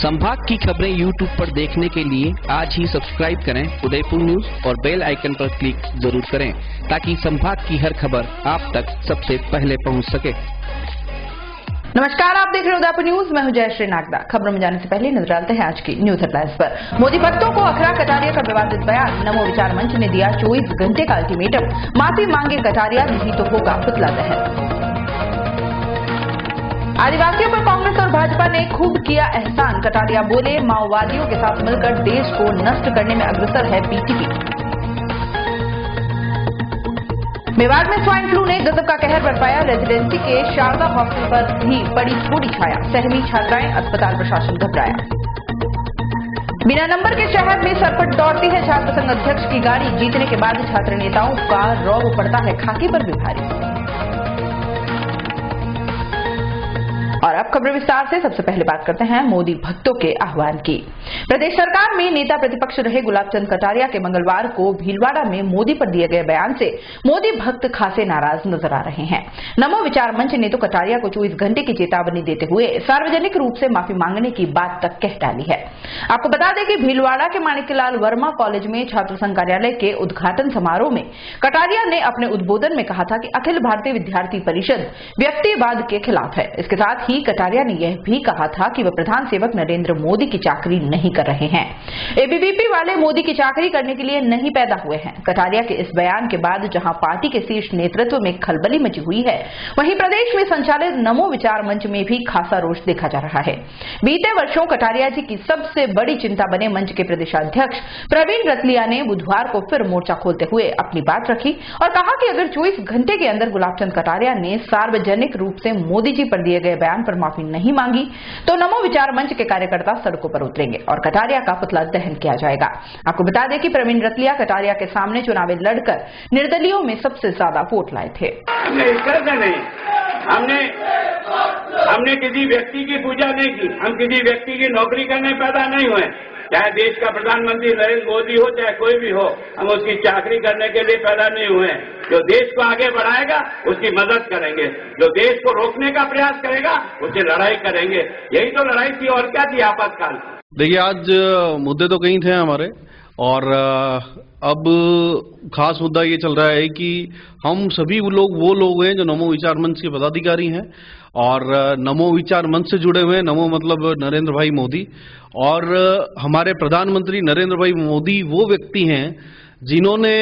संभाग की खबरें यूट्यूब पर देखने के लिए आज ही सब्सक्राइब करें उदयपुर न्यूज और बेल आइकन पर क्लिक जरूर करें ताकि संभाग की हर खबर आप तक सबसे पहले पहुंच सके। नमस्कार, आप देख रहे हैं उदयपुर न्यूज। मैं हूं जयश्री नागदा। खबरों में जाने से पहले नजर डालते हैं आज की न्यूज हेडलाइंस पर। मोदी भक्तों को अखरा कटारिया का विवादित बयान। नमो विचार मंच ने दिया 24 घंटे का अल्टीमेटम। माफी मांगे कटारिया, नहीं तो होगा पुतला दहन। आदिवासियों पर कांग्रेस और भाजपा ने खूब किया एहसान। कटारिया बोले, माओवादियों के साथ मिलकर देश को नष्ट करने में अग्रसर है बीटीपी। मेवाड़ में स्वाइन फ्लू ने गजब का कहर बरपाया। रेजिडेंसी के शारदा हॉस्टल पर भी पड़ी थोड़ी छाया। सहमी छात्राएं, अस्पताल प्रशासन घबराया। बिना नंबर के शहर में सरपट दौड़ती है छात्र संघ अध्यक्ष की गाड़ी। जीतने के बाद छात्र नेताओं का रौब पड़ता है खाकी पर भी भारी। और अब खबर विस्तार से। सबसे पहले बात करते हैं मोदी भक्तों के आह्वान की। प्रदेश सरकार में नेता प्रतिपक्ष रहे गुलाब चंद कटारिया के मंगलवार को भीलवाड़ा में मोदी पर दिए गए बयान से मोदी भक्त खासे नाराज नजर आ रहे हैं। नमो विचार मंच ने तो कटारिया को 24 घंटे की चेतावनी देते हुए सार्वजनिक रूप से माफी मांगने की बात तक कह डाली है। आपको बता दें कि भीलवाड़ा के माणिक्यलाल वर्मा कॉलेज में छात्र संघ कार्यालय के उद्घाटन समारोह में कटारिया ने अपने उद्बोधन में कहा था कि अखिल भारतीय विद्यार्थी परिषद व्यक्तिवाद के खिलाफ है। इसके साथ ही कटारिया ने यह भी कहा था कि वह प्रधान सेवक नरेंद्र मोदी की चाकरी नहीं कर रहे हैं। एबीवीपी वाले मोदी की चाकरी करने के लिए नहीं पैदा हुए हैं। कटारिया के इस बयान के बाद जहां पार्टी के शीर्ष नेतृत्व में खलबली मची हुई है, वहीं प्रदेश में संचालित नमो विचार मंच में भी खासा रोष देखा जा रहा है। बीते वर्षों कटारिया जी की सबसे बड़ी चिंता बने मंच के प्रदेशाध्यक्ष प्रवीण रतलिया ने बुधवार को फिर मोर्चा खोलते हुए अपनी बात रखी और कहा कि अगर 24 घंटे के अंदर गुलाब चंद कटारिया ने सार्वजनिक रूप से मोदी जी पर दिए गए बयान पर माफी नहीं मांगी तो नमो विचार मंच के कार्यकर्ता सड़कों पर उतरेंगे और कटारिया का पुतला दहन किया जाएगा। आपको बता दें कि प्रवीण रतलिया कटारिया के सामने चुनावी लड़कर निर्दलियों में सबसे ज्यादा वोट लाए थे। हमने किसी व्यक्ति की पूजा नहीं की, हम किसी व्यक्ति की नौकरी करने पैदा नहीं हुए। चाहे देश का प्रधानमंत्री नरेंद्र मोदी हो, चाहे कोई भी हो, हम उसकी चाकरी करने के लिए पैदा नहीं हुए। जो देश को आगे बढ़ाएगा उसकी मदद करेंगे, जो देश को रोकने का प्रयास करेगा उससे लड़ाई करेंगे। यही तो लड़ाई थी और क्या थी आपातकाल। देखिए, आज मुद्दे तो कई थे हमारे और अब खास मुद्दा ये चल रहा है कि हम सभी वो लोग हैं जो नमो विचार मंच के पदाधिकारी हैं और नमो विचार मंच से जुड़े हुए हैं। नमो मतलब नरेंद्र भाई मोदी, और हमारे प्रधानमंत्री नरेंद्र भाई मोदी वो व्यक्ति हैं जिन्होंने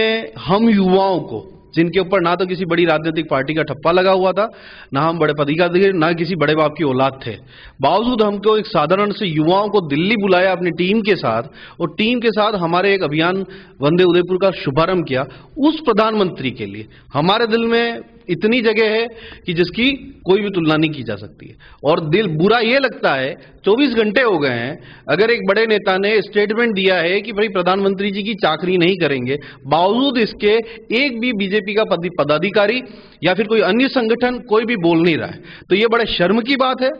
हम युवाओं को, जिनके ऊपर ना तो किसी बड़ी राजनीतिक पार्टी का ठप्पा लगा हुआ था, ना हम बड़े पदाधिकारी, ना किसी बड़े बाप की औलाद थे, बावजूद हमको एक साधारण से युवाओं को दिल्ली बुलाया अपनी टीम के साथ और टीम के साथ हमारे एक अभियान वंदे उदयपुर का शुभारंभ किया। उस प्रधानमंत्री के लिए हमारे दिल में इतनी जगह है कि जिसकी कोई भी तुलना नहीं की जा सकती है। और दिल बुरा ये लगता है, 24 घंटे हो गए हैं, अगर एक बड़े नेता ने स्टेटमेंट दिया है कि भाई प्रधानमंत्री जी की चाकरी नहीं करेंगे, बावजूद इसके एक भी बीजेपी का पदाधिकारी या फिर कोई अन्य संगठन कोई भी बोल नहीं रहा है, तो ये बड़े शर्म की बात है।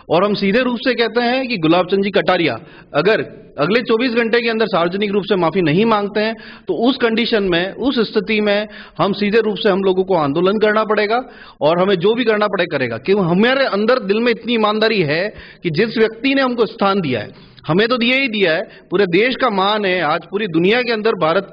और हम सीधे रूप से कहते हैं कि गुलाब चंद जी कटारिया अगर अगले 24 घंटे के अंदर सार्वजनिक रूप से माफी नहीं मांगते हैं तो उस कंडीशन में, उस स्थिति में हम सीधे रूप से हम लोगों को आंदोलन करना पड़ेगा और हमें जो भी करना पड़े करेगा, क्योंकि हमारे अंदर दिल में इतनी ईमानदारी है कि जिस व्यक्ति ने हमको स्थान दिया है, हमें तो दिया ही दिया है, पूरे देश का मान है, आज पूरी दुनिया के अंदर भारत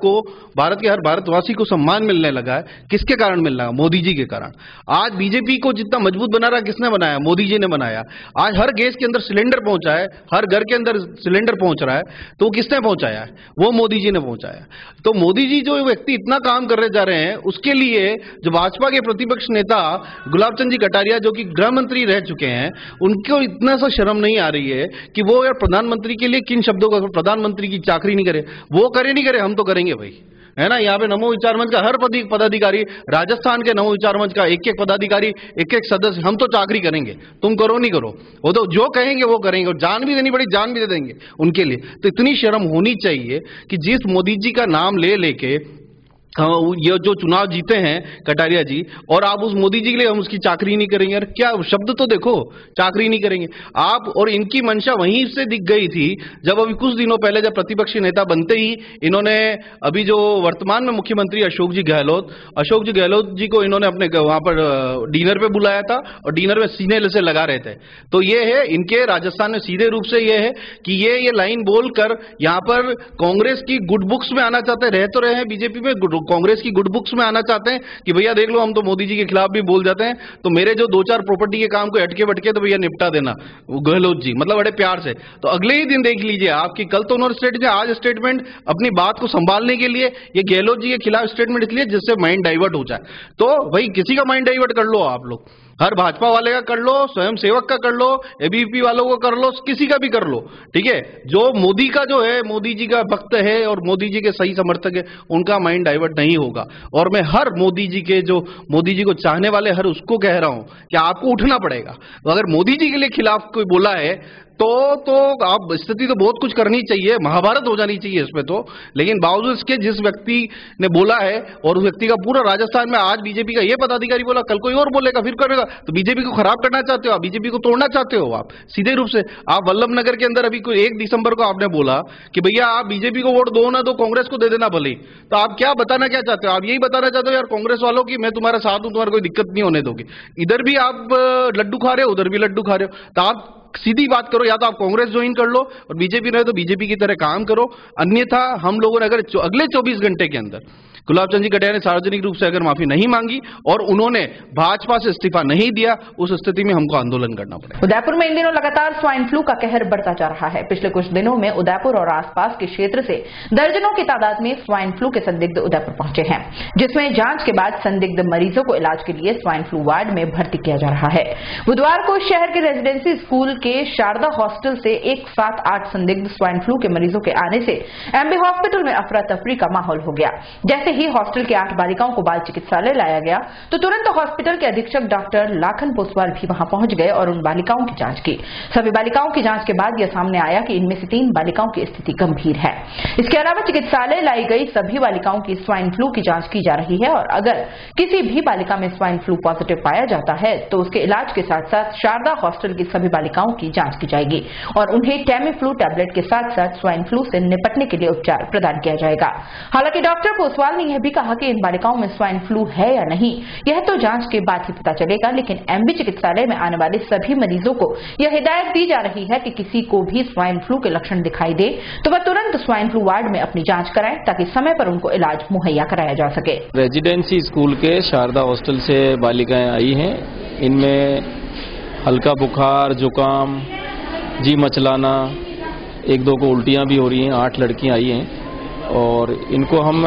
के हर भारतवासी को सम्मान मिलने लगा है। किसके कारण मिल रहा है? मोदी जी के कारण। आज बीजेपी को जितना मजबूत बना रहा, किसने बनाया? मोदी जी ने बनाया। आज हर गैस के अंदर सिलेंडर पहुंचा है, हर घर के अंदर सिलेंडर पहुंच रहा है, तो किसने पहुंचाया है? वो मोदी जी ने पहुंचाया। तो मोदी जी जो व्यक्ति इतना काम करने जा रहे हैं, उसके लिए जो भाजपा के प्रतिपक्ष नेता गुलाब चंद जी कटारिया जो कि गृह मंत्री रह चुके हैं, उनको इतना सा शर्म नहीं आ रही है कि वो यार प्रधानमंत्री के लिए किन शब्दों का, प्रधानमंत्री की चाकरी नहीं करे, वो करे नहीं करे, हम तो करेंगे भाई, है ना। यहाँ पे नमो विचार मंच का हर पदाधिकारी, राजस्थान के नमो विचार मंच का एक एक पदाधिकारी, एक एक सदस्य, हम तो चाकरी करेंगे, तुम करो नहीं करो, वो तो जो कहेंगे वो करेंगे और जान भी देनी पड़ी जान भी दे देंगे उनके लिए। तो इतनी शर्म होनी चाहिए कि जिस मोदी जी का नाम ले लेके ये जो चुनाव जीते हैं कटारिया जी, और आप उस मोदी जी के लिए हम उसकी चाकरी नहीं करेंगे। यार क्या शब्द तो देखो, चाकरी नहीं करेंगे आप। और इनकी मंशा वहीं से दिख गई थी जब अभी कुछ दिनों पहले जब प्रतिपक्षी नेता बनते ही इन्होंने अभी जो वर्तमान में मुख्यमंत्री अशोक जी गहलोत जी को इन्होंने अपने वहां पर डिनर पे बुलाया था और डिनर में सीने से लगा रहे थे। तो ये है इनके राजस्थान में सीधे रूप से ये है कि ये लाइन बोलकर यहां पर कांग्रेस की गुड बुक्स में आना चाहते, रह तो रहे हैं बीजेपी में, कांग्रेस की गुड बुक्स में आना चाहते हैं कि भैया देख लो हम तो मोदी जी के खिलाफ भी बोल जाते हैं, तो मेरे जो 2-4 प्रॉपर्टी के काम को अटके बटके तो भैया निपटा देना गहलोत जी, मतलब बड़े प्यार से। तो अगले ही दिन देख लीजिए आपकी, कल तो उन्होंने स्टेटमेंट, आज स्टेटमेंट अपनी बात को संभालने के लिए ये गहलोत जी के खिलाफ स्टेटमेंट इसलिए जिससे माइंड डाइवर्ट हो जाए। तो भाई किसी का माइंड डाइवर्ट कर लो आप लोग, हर भाजपा वाले का कर लो, स्वयं सेवक का कर लो, एबीवीपी वालों को कर लो, किसी का भी कर लो, ठीक है। जो मोदी का जो है, मोदी जी का भक्त है और मोदी जी के सही समर्थक है, उनका माइंड डाइवर्ट नहीं होगा। और मैं हर मोदी जी के जो मोदी जी को चाहने वाले हर उसको कह रहा हूं कि आपको उठना पड़ेगा। अगर मोदी जी के लिए खिलाफ कोई बोला है तो आप स्थिति तो बहुत कुछ करनी चाहिए, महाभारत हो जानी चाहिए इसमें तो। लेकिन बावजूद इसके जिस व्यक्ति ने बोला है और उस व्यक्ति का पूरा राजस्थान में आज बीजेपी का ये पदाधिकारी बोला, कल कोई और बोलेगा, फिर करेगा, तो बीजेपी को खराब करना चाहते हो आप, बीजेपी को तोड़ना चाहते हो आप सीधे रूप से। आप वल्लभनगर के अंदर अभी कोई 1 दिसंबर को आपने बोला कि भैया आप बीजेपी को वोट दो ना दो, कांग्रेस को दे देना भले। तो आप क्या बताना क्या चाहते हो? आप यही बताना चाहते हो यार कांग्रेस वालों की मैं तुम्हारे साथ हूं, तुम्हारा कोई दिक्कत नहीं होने दोगे। इधर भी आप लड्डू खा रहे हो, उधर भी लड्डू खा रहे हो। तो आप सीधी बात करो, या तो आप कांग्रेस ज्वाइन कर लो और बीजेपी रहे तो बीजेपी की तरह काम करो। अन्यथा हम लोगों ने अगर अगले 24 घंटे के अंदर गुलाब चंद जी कटारिया ने सार्वजनिक रूप से अगर माफी नहीं मांगी और उन्होंने भाजपा से इस्तीफा नहीं दिया, उस स्थिति में हमको आंदोलन करना पड़ेगा। उदयपुर में इन दिनों लगातार स्वाइन फ्लू का कहर बढ़ता जा रहा है। पिछले कुछ दिनों में उदयपुर और आसपास के क्षेत्र से दर्जनों की तादाद में स्वाइन फ्लू के संदिग्ध उदयपुर पहुंचे हैं, जिसमें जांच के बाद संदिग्ध मरीजों को इलाज के लिए स्वाइन फ्लू वार्ड में भर्ती किया जा रहा है। बुधवार को शहर के रेजिडेंसी स्कूल के शारदा हॉस्टल से एक साथ 8 संदिग्ध स्वाइन फ्लू के मरीजों के आने से एमबी हॉस्पिटल में अफरा तफरी का माहौल हो गया। जैसे ही हॉस्टल के 8 बालिकाओं को बाल चिकित्सालय लाया गया तो तुरंत हॉस्पिटल के अधीक्षक डॉक्टर लाखन पोसवाल भी वहां पहुंच गए और उन बालिकाओं की जांच की। सभी बालिकाओं की जांच के बाद यह सामने आया कि इनमें से 3 बालिकाओं की स्थिति गंभीर है। इसके अलावा चिकित्सालय लाई गई सभी बालिकाओं की स्वाइन फ्लू की जांच की जा रही है और अगर किसी भी बालिका में स्वाइन फ्लू पॉजिटिव पाया जाता है तो उसके इलाज के साथ साथ शारदा हॉस्टल की सभी बालिकाओं की जांच की जाएगी और उन्हें टेमीफ्लू टैबलेट के साथ साथ स्वाइन फ्लू से निपटने के लिए उपचार प्रदान किया जाएगा। हालांकि डॉक्टर पोसवाल ने यह भी कहा कि इन बालिकाओं में स्वाइन फ्लू है या नहीं यह तो जांच के बाद ही पता चलेगा, लेकिन एमबी चिकित्सालय में आने वाले सभी मरीजों को यह हिदायत दी जा रही है कि किसी को भी स्वाइन फ्लू के लक्षण दिखाई दे तो वह तुरंत स्वाइन फ्लू वार्ड में अपनी जांच कराएं ताकि समय पर उनको इलाज मुहैया कराया जा सके। रेजिडेंसी स्कूल के शारदा हॉस्टल से बालिकाएं आई हैं। इनमें हल्का बुखार, जुकाम, जी मचलाना, 1-2 को उल्टियां भी हो रही हैं। 8 लड़कियां आई हैं और इनको हम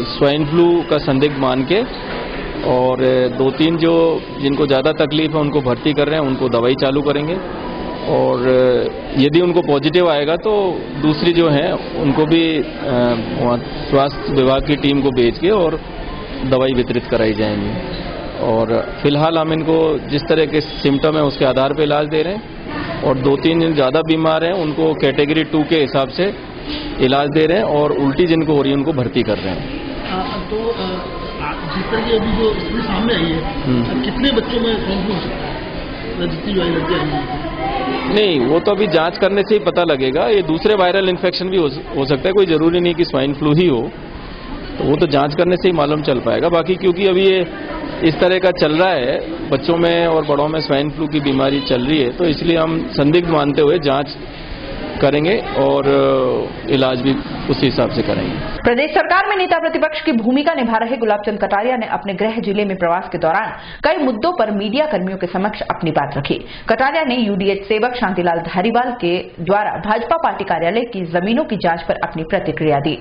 स्वाइन फ्लू का संदिग्ध मान के और 2-3 जो जिनको ज़्यादा तकलीफ है उनको भर्ती कर रहे हैं, उनको दवाई चालू करेंगे और यदि उनको पॉजिटिव आएगा तो दूसरी जो है उनको भी स्वास्थ्य विभाग की टीम को भेज के और दवाई वितरित कराई जाएंगी। और फिलहाल हम इनको जिस तरह के सिम्टम है उसके आधार पर इलाज दे रहे हैं और 2-3 जिन ज़्यादा बीमार हैं उनको कैटेगरी 2 के हिसाब से इलाज दे रहे हैं और उल्टी जिनको हो रही है उनको भर्ती कर रहे हैं। तो जिस तरह की अभी जो स्थिति सामने आई है, कितने बच्चों में स्वाइन फ्लू हो सकता है? जितनी जो लड़कियां आई नहीं, वो तो अभी जांच करने से ही पता लगेगा। ये दूसरे वायरल इन्फेक्शन भी हो सकता है, कोई जरूरी नहीं कि स्वाइन फ्लू ही हो, तो वो तो जांच करने से ही मालूम चल पाएगा। बाकी क्योंकि अभी ये इस तरह का चल रहा है, बच्चों में और बड़ों में स्वाइन फ्लू की बीमारी चल रही है, तो इसलिए हम संदिग्ध मानते हुए जांच करेंगे और इलाज भी उसी हिसाब से करेंगे। प्रदेश सरकार में नेता प्रतिपक्ष की भूमिका निभा रहे गुलाब चंद कटारिया ने अपने गृह जिले में प्रवास के दौरान कई मुद्दों पर मीडिया कर्मियों के समक्ष अपनी बात रखी। कटारिया ने यूडीएच सेवक शांतिलाल धारीवाल के द्वारा भाजपा पार्टी कार्यालय की जमीनों की जांच पर अपनी प्रतिक्रिया दी।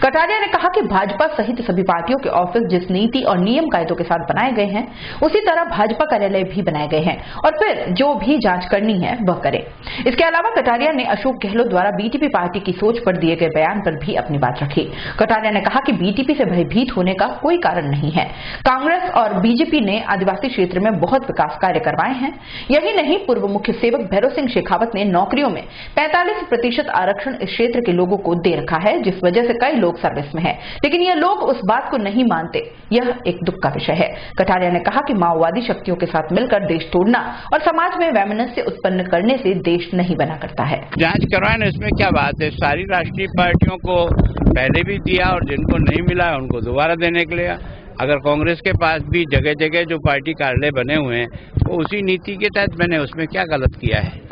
कटारिया ने कहा कि भाजपा सहित सभी पार्टियों के ऑफिस जिस नीति और नियम कायदों के साथ बनाए गए हैं उसी तरह भाजपा कार्यालय भी बनाए गए हैं और फिर जो भी जांच करनी है वह करें। इसके अलावा कटारिया ने अशोक गहलोत द्वारा बीटीपी पार्टी की सोच पर दिए गए बयान पर भी अपनी बात रखी। कटारिया ने कहा कि बीटीपी से भयभीत होने का कोई कारण नहीं है। कांग्रेस और बीजेपी ने आदिवासी क्षेत्र में बहुत विकास कार्य करवाए हैं। यही नहीं, पूर्व मुख्य सेवक भैरव सिंह शेखावत ने नौकरियों में 45% आरक्षण इस क्षेत्र के लोगों को दे रखा है, जिस वजह से कई लोग सर्विस में हैं। लेकिन ये लोग उस बात को नहीं मानते। यह एक दुख का विषय है। कटारिया ने कहा कि माओवादी शक्तियों के साथ मिलकर देश तोड़ना और समाज में वैमनस्य उत्पन्न करने से देश नहीं बना करता है। जांच करवाए ना, इसमें क्या बात है। सारी राष्ट्रीय पार्टियों को पहले भी दिया और जिनको नहीं मिला है उनको दोबारा देने के लिए। अगर कांग्रेस के पास भी जगह जगह जो पार्टी कार्यालय बने हुए हैं वो उसी नीति के तहत बने, उसमें क्या गलत किया है।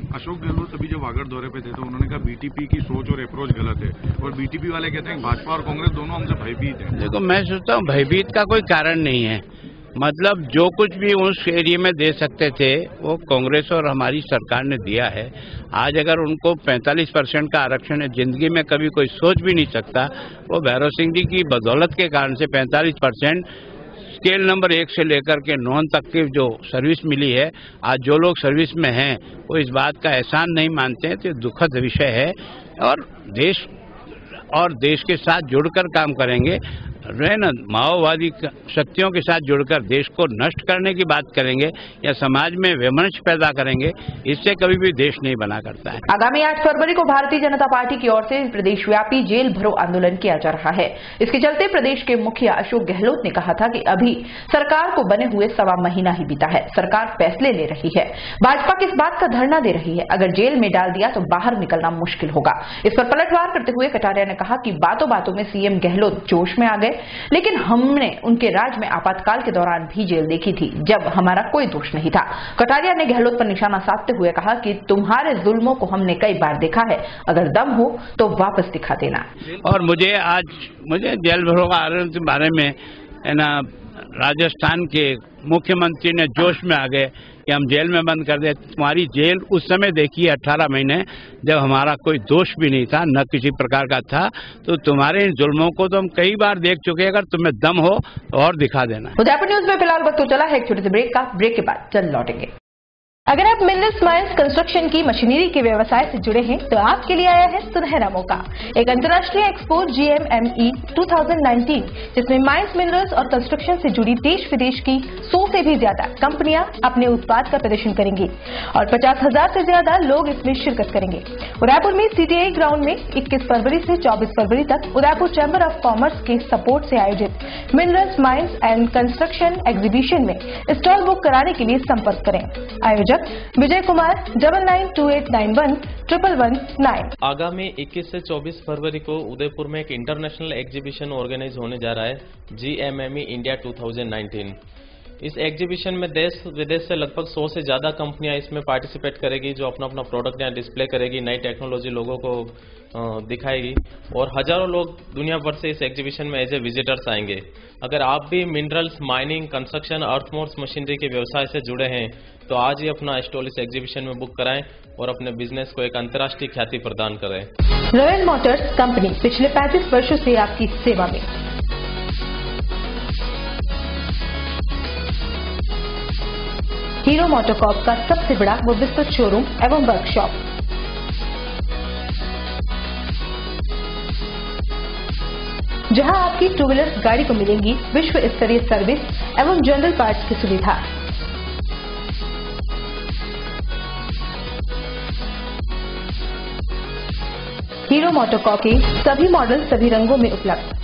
अशोक गहलोत अभी जब वागड़ दौरे पे थे तो उन्होंने कहा बीटीपी की सोच और अप्रोच गलत है, और बीटीपी वाले कहते हैं भाजपा और कांग्रेस दोनों हमसे भयभीत हैं। देखो, मैं सोचता हूँ भयभीत का कोई कारण नहीं है। मतलब जो कुछ भी उस एरिया में दे सकते थे वो कांग्रेस और हमारी सरकार ने दिया है। आज अगर उनको 45% का आरक्षण है, जिंदगी में कभी कोई सोच भी नहीं सकता। वो भैरव सिंह जी की बदौलत के कारण से 45% स्केल नंबर 1 से लेकर के 9 तक की जो सर्विस मिली है, आज जो लोग सर्विस में हैं वो इस बात का एहसान नहीं मानते हैं, तो दुखद विषय है। और देश के साथ जुड़कर काम करेंगे। माओवादी शक्तियों के साथ जुड़कर देश को नष्ट करने की बात करेंगे या समाज में वैमनस्य पैदा करेंगे, इससे कभी भी देश नहीं बना करता है। आगामी 8 फरवरी को भारतीय जनता पार्टी की ओर से प्रदेशव्यापी जेल भरो आंदोलन किया जा रहा है। इसके चलते प्रदेश के मुखिया अशोक गहलोत ने कहा था कि अभी सरकार को बने हुए 1.25 महीना ही बीता है, सरकार फैसले ले रही है। भाजपा किस बात का धरना दे रही है? अगर जेल में डाल दिया तो बाहर निकलना मुश्किल होगा। इस पर पलटवार करते हुए कटारिया ने कहा कि बातों बातों में सीएम गहलोत जोश में आ गए, लेकिन हमने उनके राज में आपातकाल के दौरान भी जेल देखी थी, जब हमारा कोई दोष नहीं था। कटारिया ने गहलोत पर निशाना साधते हुए कहा कि तुम्हारे जुल्मों को हमने कई बार देखा है, अगर दम हो तो वापस दिखा देना। और मुझे जेल भरो का आंदोलन के बारे में है ना, राजस्थान के मुख्यमंत्री ने जोश में आ गए कि हम जेल में बंद कर दे। तुम्हारी जेल उस समय देखी 18 महीने, जब हमारा कोई दोष भी नहीं था, न किसी प्रकार का था। तो तुम्हारे इन जुल्मों को तो हम कई बार देख चुके हैं, अगर तुम्हें दम हो तो और दिखा देना। उदयपुर न्यूज में फिलहाल वक्त तो चला है एक छोटे से ब्रेक का। ब्रेक के बाद जल्द लौटेंगे। अगर आप मिनरल्स माइंस कंस्ट्रक्शन की मशीनरी के व्यवसाय से जुड़े हैं तो आपके लिए आया है सुनहरा मौका, एक अंतर्राष्ट्रीय एक्सपो GMME 2019, जिसमें माइंस, मिनरल्स और कंस्ट्रक्शन से जुड़ी देश विदेश की 100 से भी ज्यादा कंपनियां अपने उत्पाद का प्रदर्शन करेंगी और 50,000 से ज्यादा लोग इसमें शिरकत करेंगे। उदयपुर में CTI ग्राउंड में 21 फरवरी से 24 फरवरी तक उदयपुर चैम्बर ऑफ कॉमर्स के सपोर्ट से आयोजित minerals mines and construction exhibition में स्टॉल बुक कराने के लिए संपर्क करें। आयोजक विजय कुमार 9928911119। आगामी 21 से 24 फरवरी को उदयपुर में एक इंटरनेशनल एग्जीबिशन ऑर्गेनाइज होने जा रहा है, GMME इंडिया 2019। इस एग्जीबिशन में देश विदेश से लगभग 100 से ज्यादा कंपनियां इसमें पार्टिसिपेट करेगी, जो अपना अपना प्रोडक्ट यहाँ डिस्प्ले करेगी, नई टेक्नोलॉजी लोगों को दिखाएगी और हजारों लोग दुनिया भर से इस एग्जीबिशन में एज ए विजिटर्स आएंगे। अगर आप भी मिनरल्स, माइनिंग, कंस्ट्रक्शन, अर्थमोर्स मशीनरी के व्यवसाय से जुड़े हैं तो आज ही अपना स्टॉल इस एग्जीबिशन में बुक कराएं और अपने बिजनेस को एक अंतर्राष्ट्रीय ख्याति प्रदान करें। रॉयल मोटर्स कंपनी पिछले 35 वर्षों से आपकी सेवा में। हीरो मोटोकॉर्प का सबसे बड़ा व विस्तृत शोरूम एवं वर्कशॉप, जहां आपकी 2 व्हीलर गाड़ी को मिलेंगी विश्व स्तरीय सर्विस एवं जनरल पार्ट्स की सुविधा। हीरो मोटोकॉर्प के सभी मॉडल सभी रंगों में उपलब्ध।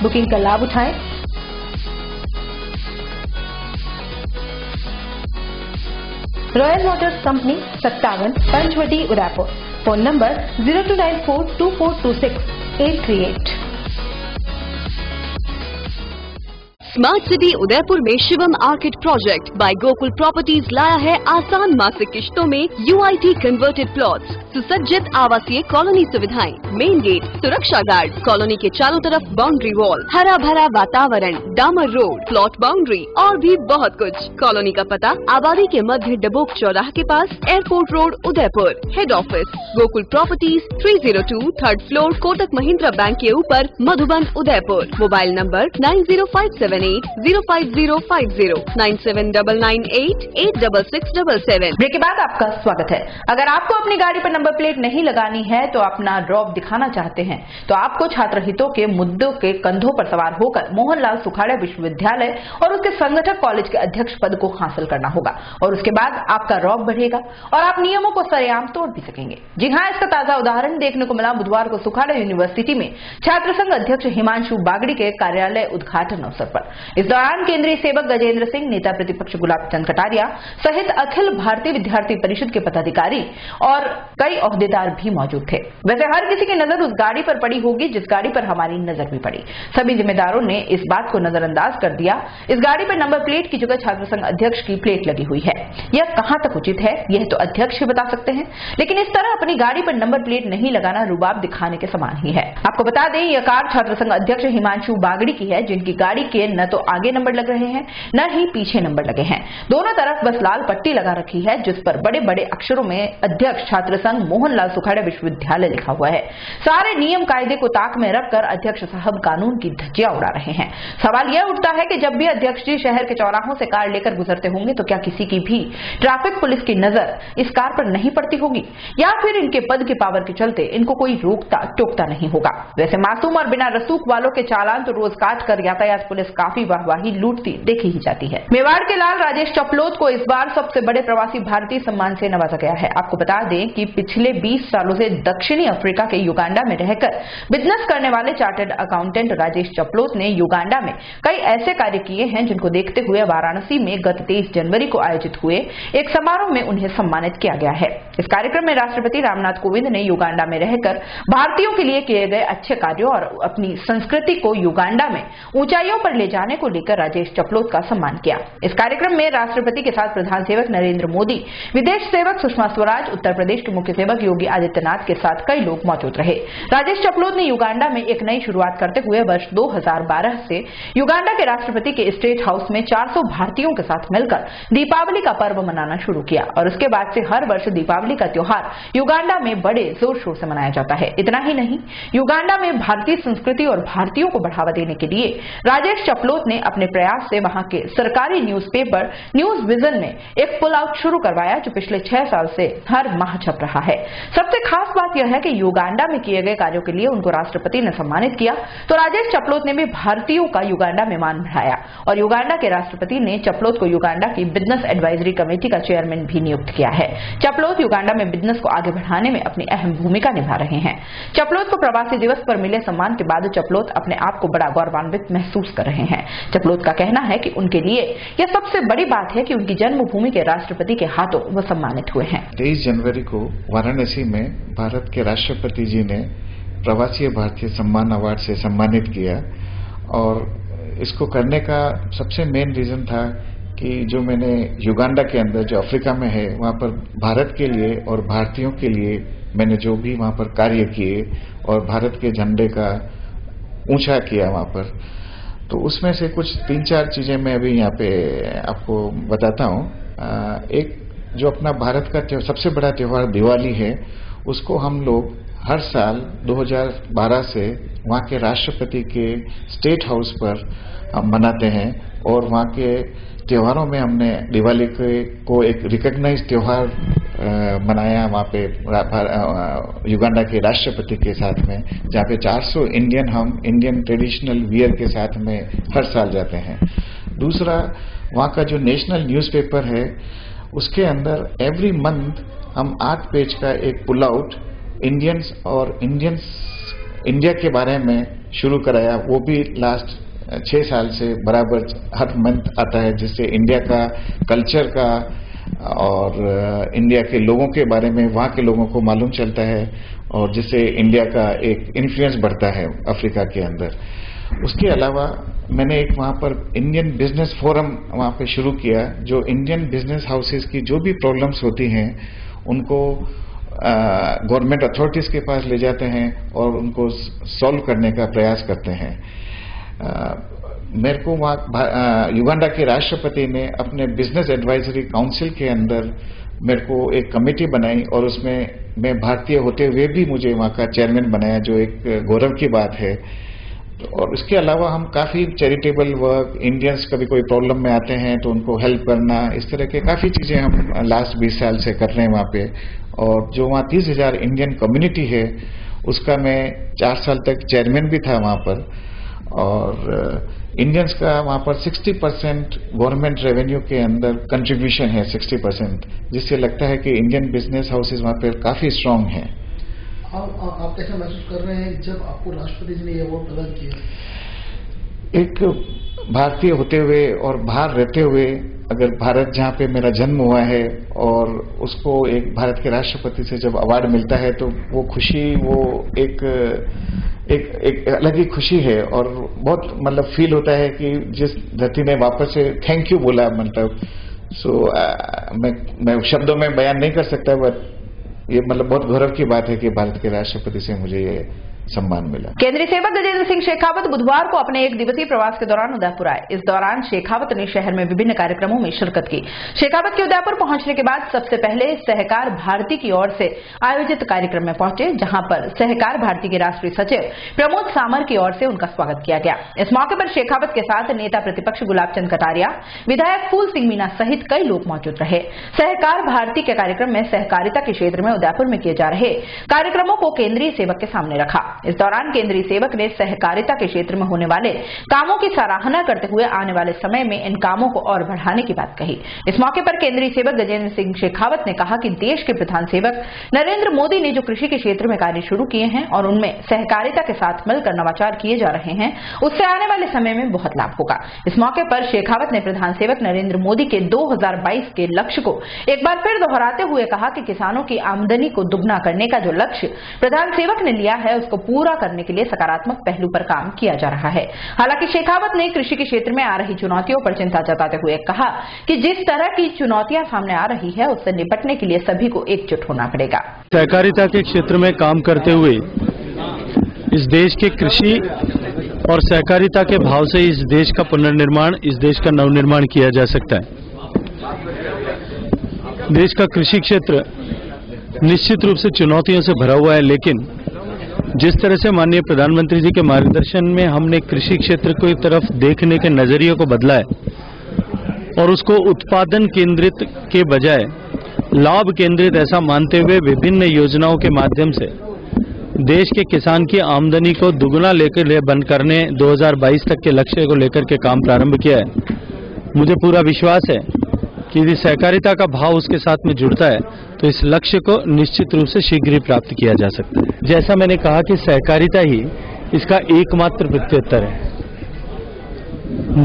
बुकिंग का लाभ उठाएं। Royal motors company 57 Panchavati Udaipur. Phone number 02942426 838। Smart city Udaipur में Shivam orchid project by Gokul properties लाया है आसान मासिक किश्तों में UIT कन्वर्टेड प्लॉट्स, सुसज्जित आवासीय कॉलोनी सुविधाएं, मेन गेट, सुरक्षा गार्ड, कॉलोनी के चारों तरफ बाउंड्री वॉल, हरा भरा वातावरण, डामर रोड, प्लॉट बाउंड्री और भी बहुत कुछ। कॉलोनी का पता आबादी के मध्य डबोक चौराहे के पास, airport road Udaipur. Head office Gokul properties, 302 3rd floor, Kotak Mahindra bank के ऊपर, Madhuban Udaipur. Mobile number 9057805050, 9799886677। Break के बाद आपका स्वागत है। अगर आपको अपनी गाड़ी पर नंबर प्लेट नहीं लगानी है तो अपना ड्रॉप दिखाना चाहते हैं तो आपको छात्र हितों के मुद्दों के कंधों पर सवार होकर मोहनलाल सुखाड़िया विश्वविद्यालय और उसके संगठक कॉलेज के अध्यक्ष पद को हासिल करना होगा और उसके बाद आपका रॉब बढ़ेगा और आप नियमों को सरेआम तोड़ भी सकेंगे। जी हां, इसका ताजा उदाहरण देखने को मिला बुधवार को सुखाड़िया यूनिवर्सिटी में छात्र संघ अध्यक्ष हिमांशु बागड़ी के कार्यालय उद्घाटन अवसर पर। इस दौरान केंद्रीय सेवक गजेंद्र सिंह, नेता प्रतिपक्ष गुलाब चंद कटारिया सहित अखिल भारतीय विद्यार्थी परिषद के पदाधिकारी और कई ओहदेदार भी मौजूद थे। वैसे हर किसी की नजर उस गाड़ी पर पड़ी होगी जिस गाड़ी पर हमारी नजर भी पड़ी। सभी जिम्मेदारों ने इस बात को नजरअंदाज कर दिया। इस गाड़ी पर नंबर प्लेट की जगह छात्र संघ अध्यक्ष की प्लेट लगी हुई है। यह कहां तक उचित है यह तो अध्यक्ष ही बता सकते हैं, लेकिन इस तरह अपनी गाड़ी पर नंबर प्लेट नहीं लगाना रुबाब दिखाने के समान ही है। आपको बता दें यह कार छात्र संघ अध्यक्ष हिमांशु बागड़ी की है, जिनकी गाड़ी के न तो आगे नंबर लग रहे हैं न ही पीछे नंबर लगे हैं। दोनों तरफ बस लाल पट्टी लगा रखी है जिस पर बड़े बड़े अक्षरों में अध्यक्ष छात्र संघ मोहनलाल सुखाड़िया विश्वविद्यालय लिखा हुआ है। सारे नियम कायदे को ताक में रखकर अध्यक्ष साहब कानून की धज्जियां उड़ा रहे हैं। सवाल यह उठता है कि जब भी अध्यक्ष जी शहर के चौराहों से कार लेकर गुजरते होंगे तो क्या किसी की भी ट्रैफिक पुलिस की नजर इस कार पर नहीं पड़ती होगी या फिर इनके पद के पावर के चलते इनको कोई रोकता टोकता नहीं होगा। वैसे मासूम और बिना रसूख वालों के चालान तो रोज काट कर यातायात पुलिस काफी वाहवाही लूटती देखी ही जाती है। मेवाड़ के लाल राजेश चपलोत को इस बार सबसे बड़े प्रवासी भारतीय सम्मान से नवाजा गया है। आपको बता दें कि पिछले 20 सालों से दक्षिणी अफ्रीका के युगांडा में रहकर बिजनेस करने वाले चार्टर्ड अकाउंटेंट राजेश चपलोत ने युगांडा में कई ऐसे कार्य किए हैं जिनको देखते हुए वाराणसी में गत 23 जनवरी को आयोजित हुए एक समारोह में उन्हें सम्मानित किया गया है। इस कार्यक्रम में राष्ट्रपति रामनाथ कोविंद ने युगांडा में रहकर भारतीयों के लिए किए गए अच्छे कार्यों और अपनी संस्कृति को युगांडा में ऊंचाइयों पर ले जाने को लेकर राजेश चपलोत का सम्मान किया। इस कार्यक्रम में राष्ट्रपति के साथ प्रधान सेवक नरेंद्र मोदी, विदेश सेवक सुषमा स्वराज, उत्तर प्रदेश के मुख्य सेवक योगी आदित्यनाथ के साथ कई लोग मौजूद रहे। राजेश चपलोत ने युगांडा में एक नई शुरुआत करते हुए वर्ष 2012 से युगांडा के राष्ट्रपति के स्टेट हाउस में 400 भारतीयों के साथ मिलकर दीपावली का पर्व मनाना शुरू किया और उसके बाद से हर वर्ष दीपावली का त्योहार युगांडा में बड़े जोर शोर से मनाया जाता है। इतना ही नहीं, युगांडा में भारतीय संस्कृति और भारतीयों को बढ़ावा देने के लिए राजेश चपलोत ने अपने प्रयास से वहां के सरकारी न्यूज़पेपर न्यूज विजन में एक पुल आउट शुरू करवाया जो पिछले 6 साल से हर माह छप रहा है। सबसे खास बात यह है कि युगांडा में किए गए कार्यों के लिए उनको राष्ट्रपति ने सम्मानित किया तो राजेश चपलोत ने भी भारतीयों का युगांडा में मान बढ़ाया और युगांडा के राष्ट्रपति ने चपलोत को युगांडा की बिजनेस एडवाइजरी कमेटी का चेयरमैन भी नियुक्त किया है। चपलोत युगांडा में बिजनेस को आगे बढ़ाने में अपनी अहम भूमिका निभा रहे हैं। चपलोत को प्रवासी दिवस पर मिले सम्मान के बाद चपलोत अपने आप को बड़ा गौरवान्वित महसूस कर रहे हैं। चपलोत का कहना है कि उनके लिए यह सबसे बड़ी बात है कि उनकी जन्मभूमि के राष्ट्रपति के हाथों वो सम्मानित हुए हैं। 23 जनवरी को वाराणसी में भारत के राष्ट्रपति जी ने प्रवासी भारतीय सम्मान अवार्ड से सम्मानित किया और इसको करने का सबसे मेन रीजन था कि जो मैंने युगांडा के अंदर जो अफ्रीका में है वहां पर भारत के लिए और भारतीयों के लिए मैंने जो भी वहां पर कार्य किए और भारत के झंडे का ऊंचा किया वहां पर, तो उसमें से कुछ 3-4 चीजें मैं अभी यहाँ पे आपको बताता हूँ। एक जो अपना भारत का सबसे बड़ा त्योहार दिवाली है, उसको हम लोग हर साल 2012 से वहाँ के राष्ट्रपति के स्टेट हाउस पर हम मनाते हैं और वहाँ के त्योहारों में हमने दिवाली को एक रिकॉग्नाइज त्योहार मनाया वहाँ पे युगांडा के राष्ट्रपति के साथ में, जहाँ पे 400 इंडियन ट्रेडिशनल वियर के साथ में हर साल जाते हैं। दूसरा, वहाँ का जो नेशनल न्यूज़पेपर है उसके अंदर एवरी मंथ हम 8 पेज का एक पुल आउट इंडिया के बारे में शुरू कराया। वो भी लास्ट 6 साल से बराबर हर मंथ आता है, जिससे इंडिया का कल्चर का और इंडिया के लोगों के बारे में वहाँ के लोगों को मालूम चलता है और जिससे इंडिया का एक इन्फ्लुएंस बढ़ता है अफ्रीका के अंदर। उसके अलावा मैंने एक वहाँ पर इंडियन बिजनेस फोरम वहाँ पे शुरू किया, जो इंडियन बिजनेस हाउसेस की जो भी प्रॉब्लम्स होती हैं उनको गवर्नमेंट अथॉरिटीज के पास ले जाते हैं और उनको सॉल्व करने का प्रयास करते हैं। मेरे को वहाँ युगांडा के राष्ट्रपति ने अपने बिजनेस एडवाइजरी काउंसिल के अंदर मेरे को एक कमेटी बनाई और उसमें मैं भारतीय होते हुए भी मुझे वहाँ का चेयरमैन बनाया, जो एक गौरव की बात है। और इसके अलावा हम काफी चैरिटेबल वर्क, इंडियंस कभी कोई प्रॉब्लम में आते हैं तो उनको हेल्प करना, इस तरह के काफी चीजें हम लास्ट 20 साल से कर रहे हैं वहाँ पे। और जो वहाँ 30,000 इंडियन कम्युनिटी है उसका मैं 4 साल तक चेयरमैन भी था वहाँ पर। और इंडियंस का वहाँ पर 60% गवर्नमेंट रेवेन्यू के अंदर कंट्रीब्यूशन है, 60%, जिससे लगता है कि इंडियन बिजनेस हाउसेज वहाँ पर काफी स्ट्रांग हैं। आप कैसा महसूस कर रहे हैं जब आपको राष्ट्रपति जी ने ये अवार्ड प्रदान किया? एक भारतीय होते हुए और बाहर रहते हुए, अगर भारत जहाँ पे मेरा जन्म हुआ है और उसको एक भारत के राष्ट्रपति से जब अवार्ड मिलता है तो वो खुशी, वो एक अलग ही खुशी है। और बहुत मतलब फील होता है कि जिस धरती ने वापस से थैंक यू बोला, मतलब मैं शब्दों में बयान नहीं कर सकता, बट ये मतलब बहुत गौरव की बात है कि भारत के राष्ट्रपति से मुझे ये सम्मान मिला। केंद्रीय सेवक गजेंद्र सिंह शेखावत बुधवार को अपने 1 दिवसीय प्रवास के दौरान उदयपुर आए। इस दौरान शेखावत ने शहर में विभिन्न कार्यक्रमों में शिरकत की। शेखावत के उदयपुर पहुंचने के बाद सबसे पहले सहकार भारती की ओर से आयोजित कार्यक्रम में पहुंचे, जहां पर सहकार भारती के राष्ट्रीय सचिव प्रमोद सामर की ओर से उनका स्वागत किया गया। इस मौके पर शेखावत के साथ नेता प्रतिपक्ष गुलाब चंद कटारिया, विधायक फूल सिंह मीणा सहित कई लोग मौजूद रहे। सहकार भारती के कार्यक्रम में सहकारिता के क्षेत्र में उदयपुर में किए जा रहे कार्यक्रमों को केंद्रीय सेवक के सामने रखा। इस दौरान केंद्रीय सेवक ने सहकारिता के क्षेत्र में होने वाले कामों की सराहना करते हुए आने वाले समय में इन कामों को और बढ़ाने की बात कही। इस मौके पर केंद्रीय सेवक गजेंद्र सिंह शेखावत ने कहा कि देश के प्रधान सेवक नरेंद्र मोदी ने जो कृषि के क्षेत्र में कार्य शुरू किए हैं और उनमें सहकारिता के साथ मिलकर नवाचार किए जा रहे हैं, उससे आने वाले समय में बहुत लाभ होगा। इस मौके पर शेखावत ने प्रधान सेवक नरेंद्र मोदी के 2022 के लक्ष्य को एक बार फिर दोहराते हुए कहा कि किसानों की आमदनी को दुगना करने का जो लक्ष्य प्रधान सेवक ने लिया है, उसको पूरा करने के लिए सकारात्मक पहलू पर काम किया जा रहा है। हालांकि शेखावत ने कृषि के क्षेत्र में आ रही चुनौतियों पर चिंता जताते हुए कहा कि जिस तरह की चुनौतियां सामने आ रही है उससे निपटने के लिए सभी को एकजुट होना पड़ेगा। सहकारिता के क्षेत्र में काम करते हुए इस देश के कृषि और सहकारिता के भाव से इस देश का पुनर्निर्माण, इस देश का नवनिर्माण किया जा सकता है। देश का कृषि क्षेत्र निश्चित रूप से चुनौतियों से भरा हुआ है, लेकिन जिस तरह से माननीय प्रधानमंत्री जी के मार्गदर्शन में हमने कृषि क्षेत्र की तरफ देखने के नजरिए को बदला है और उसको उत्पादन केंद्रित के बजाय लाभ केंद्रित ऐसा मानते हुए विभिन्न योजनाओं के माध्यम से देश के किसान की आमदनी को दुगना बंद करने 2022 तक के लक्ष्य को लेकर के काम प्रारंभ किया है। मुझे पूरा विश्वास है कि यदि सहकारिता का भाव उसके साथ में जुड़ता है तो इस लक्ष्य को निश्चित रूप से शीघ्र ही प्राप्त किया जा सकता है। जैसा मैंने कहा कि सहकारिता ही इसका एकमात्र प्रत्युत्तर है।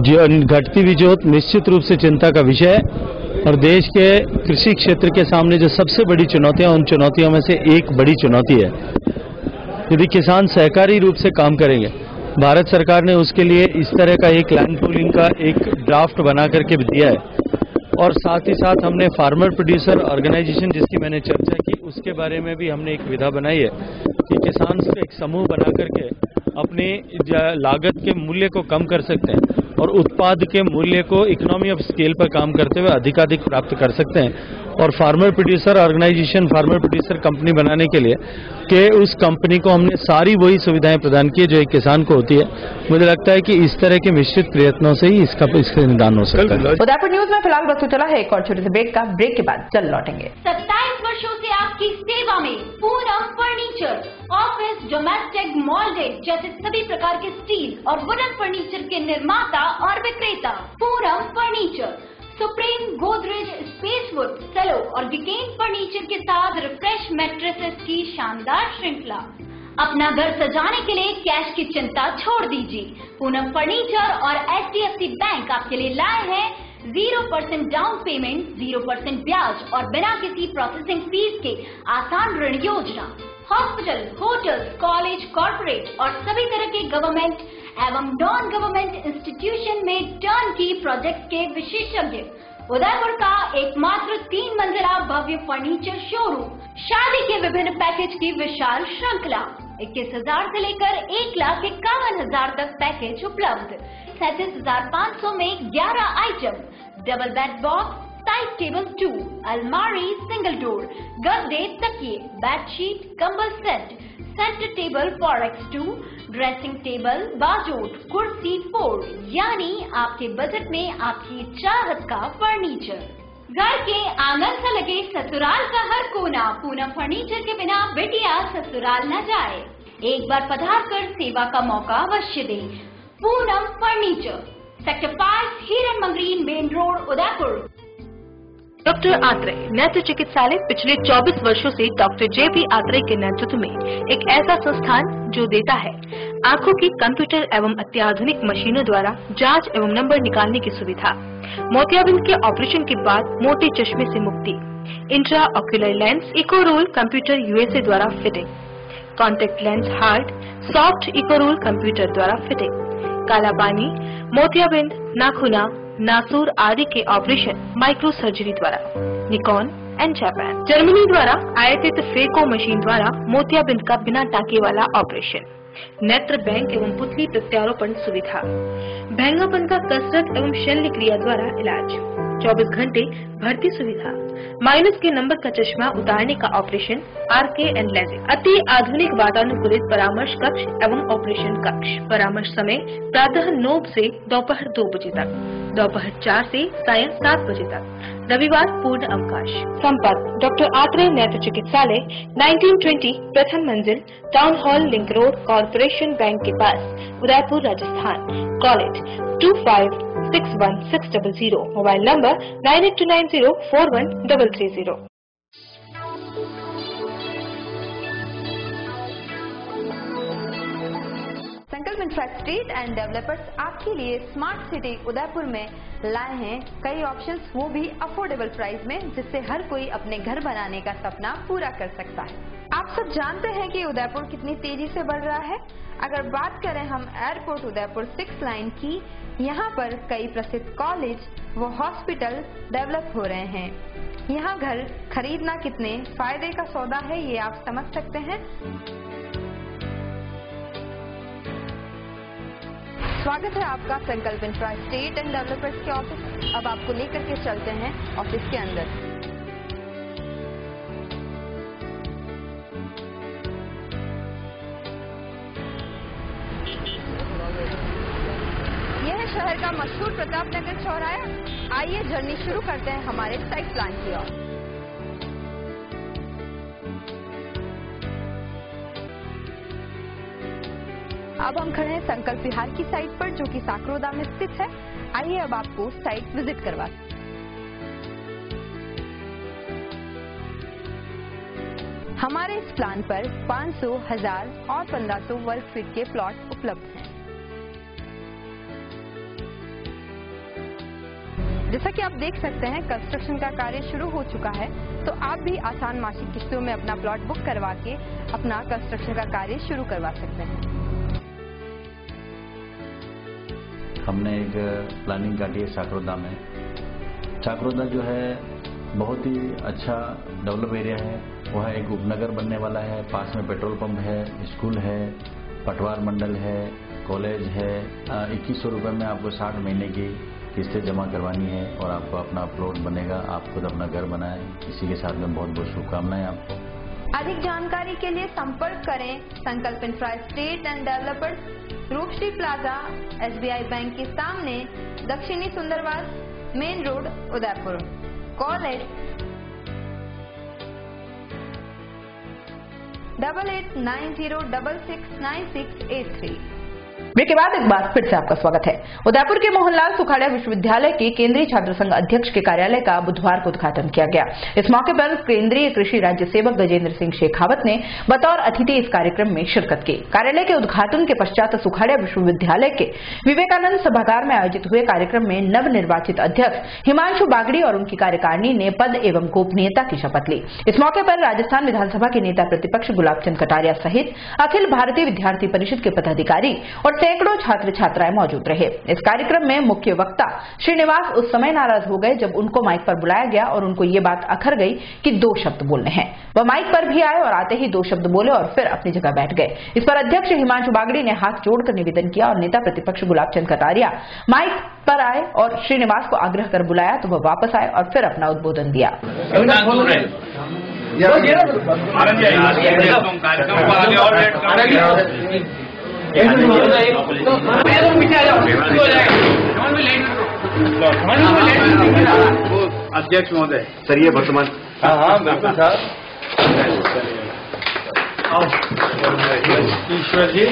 जो घटती हुई जोत निश्चित रूप से चिंता का विषय है और देश के कृषि क्षेत्र के सामने जो सबसे बड़ी चुनौतियां, उन चुनौतियों में से एक बड़ी चुनौती है। यदि किसान सहकारी रूप से काम करेंगे, भारत सरकार ने उसके लिए इस तरह का एक लैंड पूलिंग का एक ड्राफ्ट बना करके दिया है और साथ ही साथ हमने फार्मर प्रोड्यूसर ऑर्गेनाइजेशन, जिसकी मैंने चर्चा की, उसके बारे में भी हमने एक विधा बनाई है कि किसान एक समूह बना करके अपने लागत के मूल्य को कम कर सकते हैं और उत्पाद के मूल्य को इकोनॉमी ऑफ स्केल पर काम करते हुए अधिकाधिक प्राप्त कर सकते हैं। और farmer producer organisation, farmer producer company बनाने के लिए कि उस कंपनी को हमने सारी वही सुविधाएं प्रदान की जो एक किसान को होती है। मुझे लगता है कि इस तरह के मिश्रित प्रयत्नों से ही इसका निदान हो सकता है। उदयपुर न्यूज में फिलहाल वक्त चला है एक और छोटे से ब्रेक का। ब्रेक के बाद जल्द लौटेंगे। 27 वर्षों से आपकी सेवा में पूनम फर्नीचर, ऑफिस, डोमेस्टिक, मॉल्डेड जैसे सभी प्रकार के स्टील और वुडन फर्नीचर के निर्माता और विक्रेता। Poonam furniture supreme, Godrej, Spacewood, Cello और डिकेन फर्नीचर के साथ रिफ्रेश मैट्रेसेस की शानदार श्रृंखला। अपना घर सजाने के लिए कैश की चिंता छोड़ दीजिए। पूनम फर्नीचर और HDFC बैंक आपके लिए लाए हैं 0% डाउन पेमेंट, 0% ब्याज और बिना किसी प्रोसेसिंग फीस के आसान ऋण योजना। हॉस्पिटल, होटल्स, कॉलेज, कॉर्पोरेट और सभी तरह के गवर्नमेंट एवं नॉन गवर्नमेंट इंस्टीट्यूशन में टर्नकी प्रोजेक्ट के विशेषज्ञ, उदयपुर का एकमात्र 3 मंजिला भव्य फर्नीचर शोरूम, शादी के विभिन्न पैकेज की विशाल श्रृंखला, 21,000 से लेकर 1,51,000 तक पैकेज उपलब्ध, 37,500 में 11 item, double bed box, side table 2, अलमारी सिंगल डोर, गद्दे, तकिए, बेडशीट, कंबल set, centre table 4x2, dressing table, बाजोट, कुर्सी 4, यानी आपके बजट में आपकी चाहत का फर्नीचर। घर के आंगन से लगे ससुराल का हर कोना पूनम फर्नीचर के बिना बिटिया ससुराल न जाए। एक बार पधार कर सेवा का मौका अवश्य दे। पूनम फर्नीचर, सेक्टर 5, हिरन Mangri, main road, Udaipur. Doctor Atreya नेत्र चिकित्सालय पिछले 24 वर्षों से डॉक्टर JP आत्रेय के नेतृत्व में एक ऐसा संस्थान जो देता है आंखों की कंप्यूटर एवं अत्याधुनिक मशीनों द्वारा जांच एवं नंबर निकालने की सुविधा, मोतियाबिंद के ऑपरेशन के बाद मोटे चश्मे से मुक्ति, intra ocular lens echo roll computer USA द्वारा fitting, contact lens hard soft echo roll computer द्वारा फिटिंग, काला पानी, मोतियाबिंद, नाखूना, नासूर आदि के ऑपरेशन माइक्रो सर्जरी द्वारा, निकॉन एंड जापान, जर्मनी द्वारा आयातित फेको मशीन द्वारा मोतियाबिंद का बिना टाँके वाला ऑपरेशन, नेत्र बैंक एवं पुतली प्रत्यारोपण सुविधा, भैंगापन का कसरत एवं शल्य क्रिया द्वारा इलाज, 24 घंटे भर्ती सुविधा, माइनस के नंबर का चश्मा उतारने का ऑपरेशन, RK एंड लेजिक, अति आधुनिक वातानुकूलित परामर्श कक्ष एवं ऑपरेशन कक्ष, परामर्श समय प्रातः 9 से दोपहर 2 बजे तक, दोपहर 4 से सायं 7 बजे तक, रविवार पूर्ण अवकाश। संपर्क डॉक्टर आत्रेय नेत्र चिकित्सालय 1920 प्रथम मंजिल, town hall, link road, corporation bank के पास, Udaipur, Rajasthan. College 25616000, mobile number 9829041330। Sankalp infrastreet and developers आपके लिए स्मार्ट सिटी उदयपुर में लाए हैं कई ऑप्शंस, वो भी अफोर्डेबल प्राइस में, जिससे हर कोई अपने घर बनाने का सपना पूरा कर सकता है। आप सब जानते हैं कि उदयपुर कितनी तेजी से बढ़ रहा है। अगर बात करें हम एयरपोर्ट उदयपुर 6 लाइन की, यहाँ पर कई प्रसिद्ध कॉलेज व हॉस्पिटल डेवलप हो रहे हैं। यहाँ घर खरीदना कितने फायदे का सौदा है, ये आप समझ सकते हैं। स्वागत है आपका संकल्प इंफ्रास्ट्रीट एंड डेवलपर्स के ऑफिस। अब आपको लेकर के चलते हैं ऑफिस के अंदर। यह है शहर का मशहूर प्रताप नगर चौराहा। आइए जर्नी शुरू करते हैं हमारे साइट प्लान की ओर। अब हम खड़े हैं संकल्प विहार की साइट पर, जो कि साकरोदा में स्थित है। आइए अब आपको साइट विजिट करवाते हैं। हमारे इस प्लान पर 500, 1000 और 1500 वर्ग फीट के प्लॉट उपलब्ध हैं। जैसा कि आप देख सकते हैं कंस्ट्रक्शन का कार्य शुरू हो चुका है, तो आप भी आसान मासिक किस्तों में अपना प्लॉट बुक करवा के अपना कंस्ट्रक्शन का कार्य शुरू करवा सकते हैं। हमने एक प्लानिंग काटी है साकरोदा में। साकरोदा जो है बहुत ही अच्छा डेवलप एरिया है। वह एक उपनगर बनने वाला है। पास में पेट्रोल पंप है, स्कूल है, पटवार मंडल है, कॉलेज है। 2100 रुपये में आपको 60 महीने की किस्तें जमा करवानी है और आपको अपना प्लॉट बनेगा। आप खुद अपना घर बनाएं। इसी के साथ में बहुत बहुत शुभकामनाएं आपको। अधिक जानकारी के लिए संपर्क करें Sankalp infrastreet and developers, Roopshree plaza, SBI bank के सामने, दक्षिणी Sundarwas, main road, Udaipur. Call 8890669683। Break के बाद एक बार फिर से आपका स्वागत है। उदयपुर के मोहनलाल सुखाड़िया विश्वविद्यालय के केंद्रीय छात्र संघ अध्यक्ष के कार्यालय का बुधवार को उद्घाटन किया गया। इस मौके पर केंद्रीय कृषि राज्य सेवक गजेंद्र सिंह शेखावत ने बतौर अतिथि इस कार्यक्रम में शिरकत की। कार्यालय के उद्घाटन के पश्चात सुखाड़िया विश्वविद्यालय के विवेकानंद सभागार में आयोजित हुए कार्यक्रम में नवनिर्वाचित अध्यक्ष हिमांशु बागड़ी और उनकी कार्यकारिणी ने पद एवं गोपनीयता की शपथ ली। इस मौके पर राजस्थान विधानसभा के नेता प्रतिपक्ष गुलाब चंद कटारिया सहित अखिल भारतीय विद्यार्थी परिषद के पदाधिकारी और सैकड़ों छात्र छात्राएं मौजूद रहे। इस कार्यक्रम में मुख्य वक्ता श्रीनिवास उस समय नाराज हो गए जब उनको माइक पर बुलाया गया और उनको ये बात अखर गई कि 2 शब्द बोलने हैं। वह माइक पर भी आए और आते ही 2 शब्द बोले और फिर अपनी जगह बैठ गए। इस पर अध्यक्ष हिमांशु बागड़ी ने हाथ जोड़कर निवेदन किया और नेता प्रतिपक्ष गुलाब चंद कटारिया माइक पर आए और श्रीनिवास को आग्रह कर बुलाया तो वह वापस आए और फिर अपना उद्बोधन दिया। अध्यक्ष महोदय, सर ये वर्तमान बिल्कुल सर। ईश्वर जी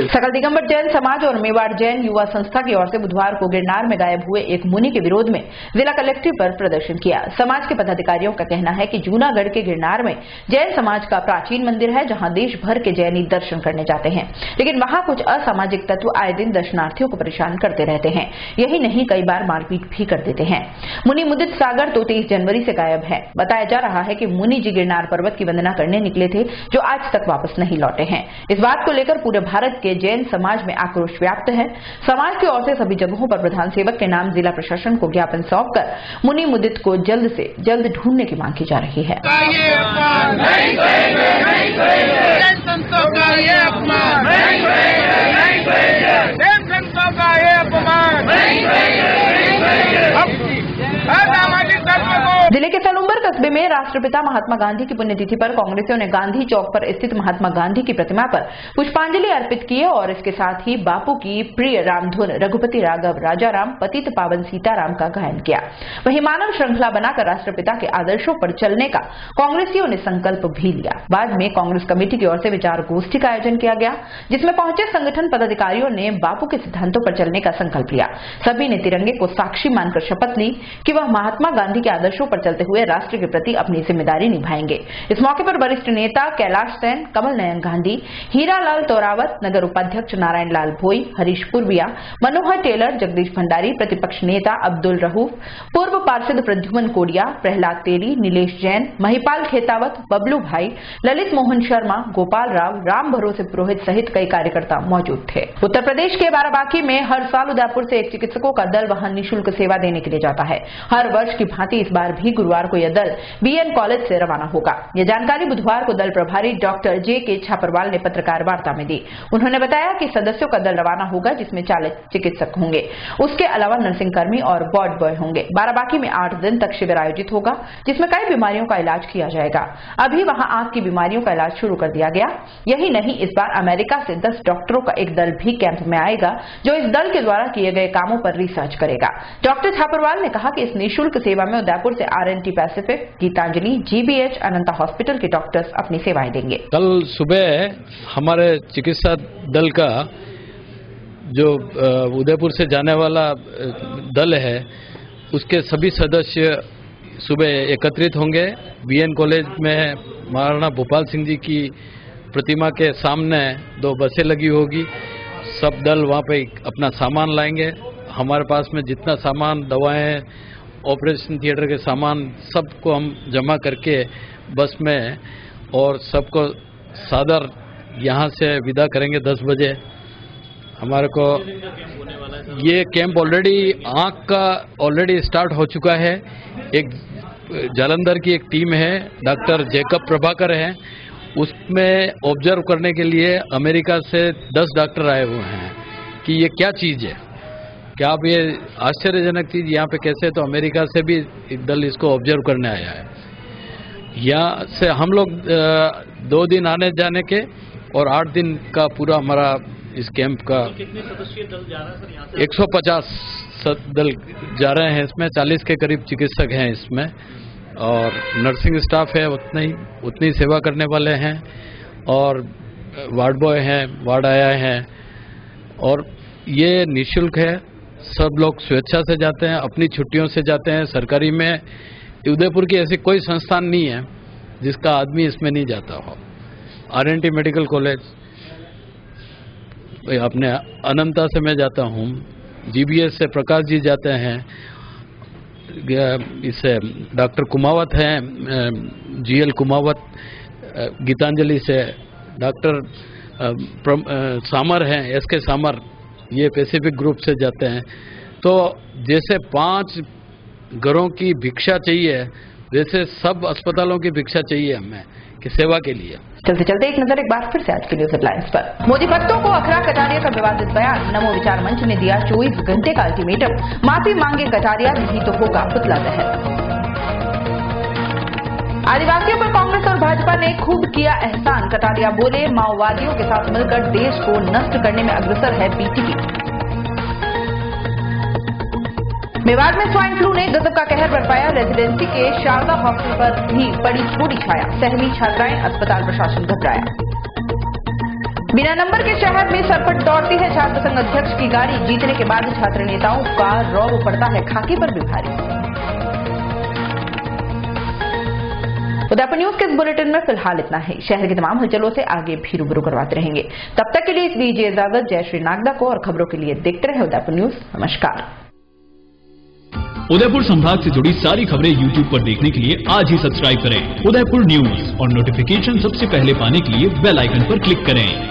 सकल दिगंबर जैन समाज और मेवाड़ जैन युवा संस्था की ओर से बुधवार को गिरनार में गायब हुए एक मुनि के विरोध में जिला कलेक्ट्रेट पर प्रदर्शन किया। समाज के पदाधिकारियों का कहना है कि जूनागढ़ के गिरनार में जैन समाज का प्राचीन मंदिर है जहां देश भर के जैनी दर्शन करने जाते हैं, लेकिन वहां कुछ असामाजिक तत्व आए दिन दर्शनार्थियों को परेशान करते रहते हैं। यही नहीं, कई बार मारपीट भी कर देते हैं। मुनि मुदित सागर तो 23 जनवरी से गायब है। बताया जा रहा है कि मुनि जी गिरनार पर्वत की वंदना करने निकले थे जो आज तक वापस नहीं लौटे हैं। इस बात को लेकर पूरे भारत के जैन समाज में आक्रोश व्याप्त है। समाज की ओर से सभी जगहों पर प्रधान सेवक के नाम जिला प्रशासन को ज्ञापन सौंपकर मुनि मुदित को जल्द से जल्द ढूंढने की मांग की जा रही है। जिले के सलूम्बर कस्बे में राष्ट्रपिता महात्मा गांधी की पुण्यतिथि पर कांग्रेसियों ने गांधी चौक पर स्थित महात्मा गांधी की प्रतिमा पर पुष्पांजलि अर्पित किए और इसके साथ ही बापू की प्रिय रामधुन रघुपति राघव राजाराम पतित पावन सीताराम का गायन किया। वहीं मानव श्रृंखला बनाकर राष्ट्रपिता के आदर्शों पर चलने का कांग्रेसियों ने संकल्प भी लिया। बाद में कांग्रेस कमेटी की ओर से विचार गोष्ठी का आयोजन किया गया जिसमें पहुंचे संगठन पदाधिकारियों ने बापू के सिद्धांतों पर चलने का संकल्प लिया। सभी ने तिरंगे को साक्षी मानकर शपथ ली कि वह महात्मा गांधी के आदर्शों पर चलते हुए राष्ट्र के प्रति अपनी जिम्मेदारी निभाएंगे। इस मौके पर वरिष्ठ नेता कैलाश सेन, कमल नयन गांधी, हीरालाल तोरावत, नगर उपाध्यक्ष नारायण लाल भोई, हरीश पुरविया, मनोहर टेलर, जगदीश भंडारी, प्रतिपक्ष नेता अब्दुल रहूफ, पूर्व पार्षद प्रद्युमन कोडिया, प्रहलाद तेली, नीलेश जैन, महिपाल खेतावत, बबलू भाई, ललित मोहन शर्मा, गोपाल राव, राम भरोसे पुरोहित सहित कई कार्यकर्ता मौजूद थे। उत्तर प्रदेश के बाराबांकी में हर साल उदयपुर से एक चिकित्सकों का दल वहां निःशुल्क सेवा देने के लिए जाता है। हर वर्ष की भांति इस बार भी गुरुवार को यह दल बीएन कॉलेज से रवाना होगा। यह जानकारी बुधवार को दल प्रभारी डॉक्टर जे.के. छापरवाल ने पत्रकार वार्ता में दी। उन्होंने बताया कि सदस्यों का दल रवाना होगा जिसमें 40 चिकित्सक होंगे। उसके अलावा नर्सिंग कर्मी और वार्ड बॉय होंगे। बाराबांकी में 8 दिन तक शिविर आयोजित होगा जिसमें कई बीमारियों का इलाज किया जाएगा। अभी वहां आंख की बीमारियों का इलाज शुरू कर दिया गया। यही नहीं, इस बार अमेरिका से 10 डॉक्टरों का एक दल भी कैंप में आएगा जो इस दल के द्वारा किए गए कामों पर रिसर्च करेगा। डॉक्टर छापरवाल ने कहा कि इस निःशुल्क सेवा में उदयपुर से RNT पैसिफिक, गीतांजलि, GBH, अनंता हॉस्पिटल के डॉक्टर्स अपनी सेवाएं देंगे। कल सुबह हमारे चिकित्सा दल का जो उदयपुर से जाने वाला दल है उसके सभी सदस्य सुबह एकत्रित होंगे। बीएन कॉलेज में महाराणा भोपाल सिंह जी की प्रतिमा के सामने 2 बसें लगी होगी। सब दल वहाँ पे अपना सामान लाएंगे। हमारे पास में जितना सामान, दवाएं, ऑपरेशन थिएटर के सामान सबको हम जमा करके बस में और सबको सादर यहाँ से विदा करेंगे 10 बजे। हमारे को ये कैंप ऑलरेडी आँख का ऑलरेडी स्टार्ट हो चुका है। एक जालंधर की एक टीम है, डॉक्टर जैकब प्रभाकर है, उसमें ऑब्जर्व करने के लिए अमेरिका से 10 डॉक्टर आए हुए हैं कि ये क्या चीज़ है, क्या आप ये आश्चर्यजनक चीज़ यहाँ पे कैसे, तो अमेरिका से भी एक दल इसको ऑब्जर्व करने आया है। यहाँ से हम लोग 2 दिन आने जाने के और 8 दिन का पूरा हमारा इस कैंप का कितने सदस्यीय दल जा रहा है सर यहाँ से? 150 दल जा रहे हैं। इसमें 40 के करीब चिकित्सक हैं इसमें और नर्सिंग स्टाफ है उतनी सेवा करने वाले हैं और वार्ड बॉय हैं, वार्ड आया हैं और ये निःशुल्क है। सब लोग स्वेच्छा से जाते हैं, अपनी छुट्टियों से जाते हैं। सरकारी में उदयपुर की ऐसी कोई संस्थान नहीं है जिसका आदमी इसमें नहीं जाता हो। RNT मेडिकल कॉलेज, अपने अनंता से मैं जाता हूँ, जीबीएस से प्रकाश जी जाते हैं, इससे डॉक्टर कुमावत हैं, जीएल कुमावत, गीतांजलि से डॉक्टर सामर हैं, एसके सामर, ये पैसिफिक ग्रुप से जाते हैं। तो जैसे 5 घरों की भिक्षा चाहिए, वैसे सब अस्पतालों की भिक्षा चाहिए हमें कि सेवा के लिए। चलते चलते एक नजर एक बार फिर से आज के न्यूज हेडलाइंस पर। मोदी भक्तों को अखरा कटारिया का विवादित बयान, नमो विचार मंच ने दिया 24 घंटे का अल्टीमेटम, माफी मांगे कटारिया नहीं तो होगा पुतला दहन। आदिवासियों पर कांग्रेस और भाजपा ने खूब किया एहसान, कटारिया बोले माओवादियों के साथ मिलकर देश को नष्ट करने में अग्रसर है बीटीपी। मेवाड़ में स्वाइन फ्लू ने गजब का कहर बरपाया, रेजिडेंसी के शारदा हॉस्टल पर भी पड़ी थोड़ी छाया, सहमी छात्राएं, अस्पताल प्रशासन घबराया। बिना नंबर के शहर में सरपट दौड़ती है छात्र संघ अध्यक्ष की गाड़ी, जीतने के बाद छात्र नेताओं का रौब पड़ता है खाकी पर भी भारी। उदयपुर न्यूज के इस बुलेटिन में फिलहाल इतना ही। शहर की तमाम हलचलों से आगे भी रूबरू करवाते रहेंगे। तब तक के लिए दीजिए इजाजत। जय श्री नागदा को, और खबरों के लिए देखते रहे उदयपुर न्यूज। नमस्कार। उदयपुर संभाग से जुड़ी सारी खबरें YouTube पर देखने के लिए आज ही सब्सक्राइब करें उदयपुर न्यूज, और नोटिफिकेशन सबसे पहले पाने के लिए बेल आइकन पर क्लिक करें।